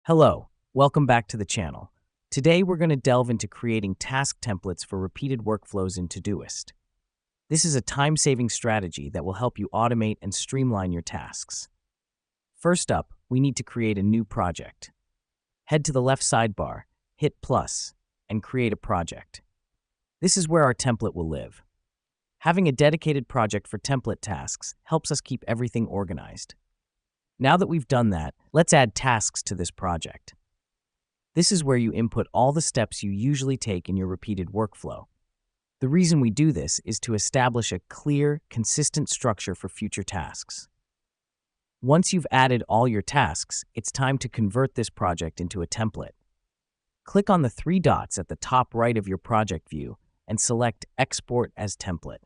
Hello, welcome back to the channel. Today we're going to delve into creating task templates for repeated workflows in Todoist. This is a time-saving strategy that will help you automate and streamline your tasks. First up, we need to create a new project. Head to the left sidebar, hit plus, and create a project. This is where our template will live. Having a dedicated project for template tasks helps us keep everything organized. Now that we've done that, let's add tasks to this project. This is where you input all the steps you usually take in your repeated workflow. The reason we do this is to establish a clear, consistent structure for future tasks. Once you've added all your tasks, it's time to convert this project into a template. Click on the three dots at the top right of your project view and select Export as Template.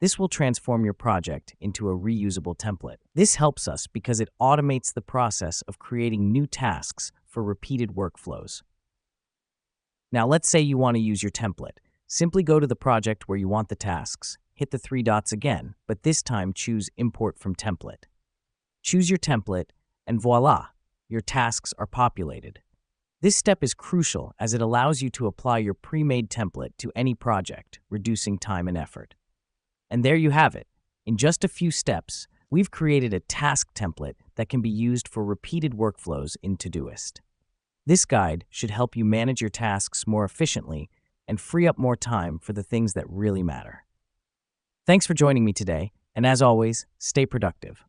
This will transform your project into a reusable template. This helps us because it automates the process of creating new tasks for repeated workflows. Now let's say you want to use your template. Simply go to the project where you want the tasks, hit the three dots again, but this time choose Import from Template. Choose your template, and voila, your tasks are populated. This step is crucial as it allows you to apply your pre-made template to any project, reducing time and effort. And there you have it. In just a few steps, we've created a task template that can be used for repeated workflows in Todoist. This guide should help you manage your tasks more efficiently and free up more time for the things that really matter. Thanks for joining me today, and as always, stay productive.